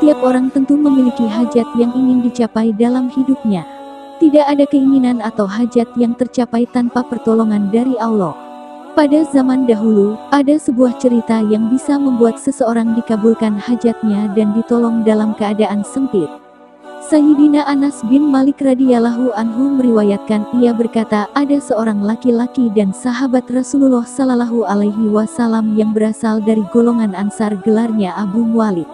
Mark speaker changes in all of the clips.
Speaker 1: Setiap orang tentu memiliki hajat yang ingin dicapai dalam hidupnya. Tidak ada keinginan atau hajat yang tercapai tanpa pertolongan dari Allah. Pada zaman dahulu, ada sebuah cerita yang bisa membuat seseorang dikabulkan hajatnya dan ditolong dalam keadaan sempit. Sayyidina Anas bin Malik radhiyallahu anhu meriwayatkan, ia berkata, ada seorang laki-laki dan sahabat Rasulullah sallallahu alaihi wasallam yang berasal dari golongan Ansar, gelarnya Abu Muwalid.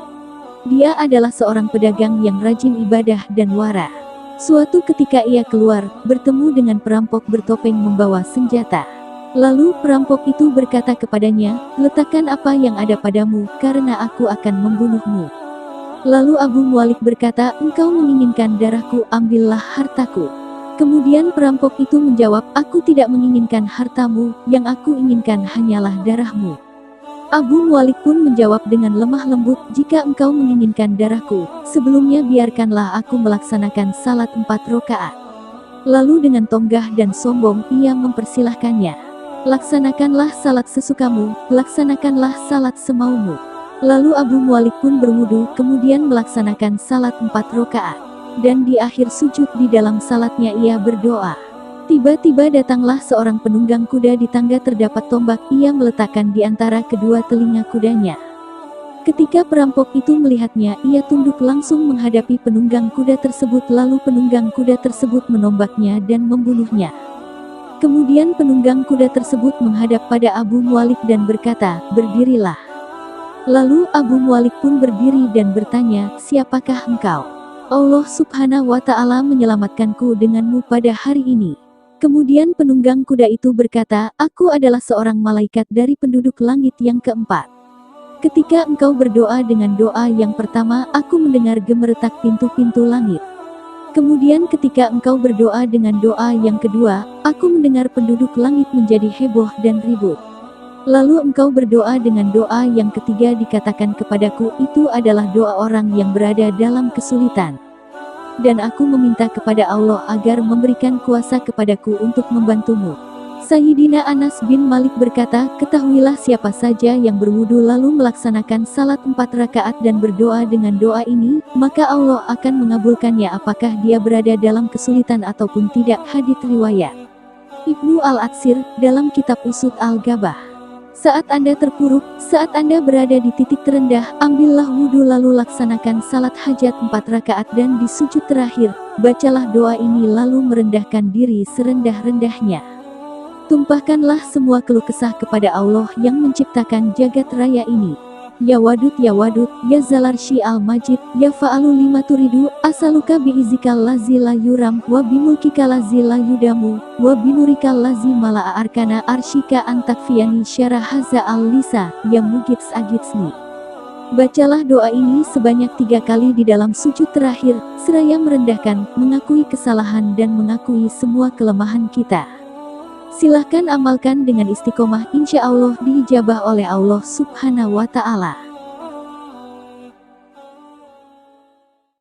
Speaker 1: Dia adalah seorang pedagang yang rajin ibadah dan wara. Suatu ketika ia keluar, bertemu dengan perampok bertopeng membawa senjata. Lalu perampok itu berkata kepadanya, letakkan apa yang ada padamu, karena aku akan membunuhmu. Lalu Abu Muwalid berkata, engkau menginginkan darahku, ambillah hartaku. Kemudian perampok itu menjawab, aku tidak menginginkan hartamu, yang aku inginkan hanyalah darahmu. Abu Muwalid pun menjawab dengan lemah lembut, jika engkau menginginkan darahku, sebelumnya biarkanlah aku melaksanakan salat 4 rakaat. Lalu dengan tonggah dan sombong ia mempersilahkannya. Laksanakanlah salat sesukamu, laksanakanlah salat semaumu. Lalu Abu Muwalid pun berwudu, kemudian melaksanakan salat 4 rakaat. Dan di akhir sujud di dalam salatnya ia berdoa. Tiba-tiba datanglah seorang penunggang kuda, di tangga terdapat tombak, ia meletakkan di antara kedua telinga kudanya. Ketika perampok itu melihatnya, ia tunduk langsung menghadapi penunggang kuda tersebut, lalu penunggang kuda tersebut menombaknya dan membunuhnya. Kemudian penunggang kuda tersebut menghadap pada Abu Muwalid dan berkata, berdirilah. Lalu Abu Muwalid pun berdiri dan bertanya, siapakah engkau? Allah subhanahu wa ta'ala menyelamatkanku denganmu pada hari ini. Kemudian penunggang kuda itu berkata, aku adalah seorang malaikat dari penduduk langit yang keempat. Ketika engkau berdoa dengan doa yang pertama, aku mendengar gemeretak pintu-pintu langit. Kemudian ketika engkau berdoa dengan doa yang kedua, aku mendengar penduduk langit menjadi heboh dan ribut. Lalu engkau berdoa dengan doa yang ketiga, dikatakan kepadaku, itu adalah doa orang yang berada dalam kesulitan. Dan aku meminta kepada Allah agar memberikan kuasa kepadaku untuk membantumu. Sayyidina Anas bin Malik berkata, ketahuilah siapa saja yang berwudu lalu melaksanakan salat 4 rakaat dan berdoa dengan doa ini, maka Allah akan mengabulkannya apakah dia berada dalam kesulitan ataupun tidak. Hadits riwayat Ibnu Al-Atsir, dalam kitab Usud Al-Gabah. Saat Anda terpuruk, saat Anda berada di titik terendah, ambillah wudhu lalu laksanakan salat hajat 4 rakaat dan di sujud terakhir, bacalah doa ini lalu merendahkan diri serendah-rendahnya. Tumpahkanlah semua keluh kesah kepada Allah yang menciptakan jagat raya ini. Ya Wadud, ya Zalarshi Al-Majid, ya Fa'alu lima turidu, asaluka biizikal lazi la yuram, wa bimulkika lazi la yudamu, wa binurikal lazi mala'a arkana arshika antakfiyani syara haza al-lisa, ya mugits agitsni. Bacalah doa ini sebanyak 3 kali di dalam sujud terakhir, seraya merendahkan, mengakui kesalahan dan mengakui semua kelemahan kita. Silahkan amalkan dengan istiqomah, insya Allah diijabah oleh Allah subhanahu wa ta'ala.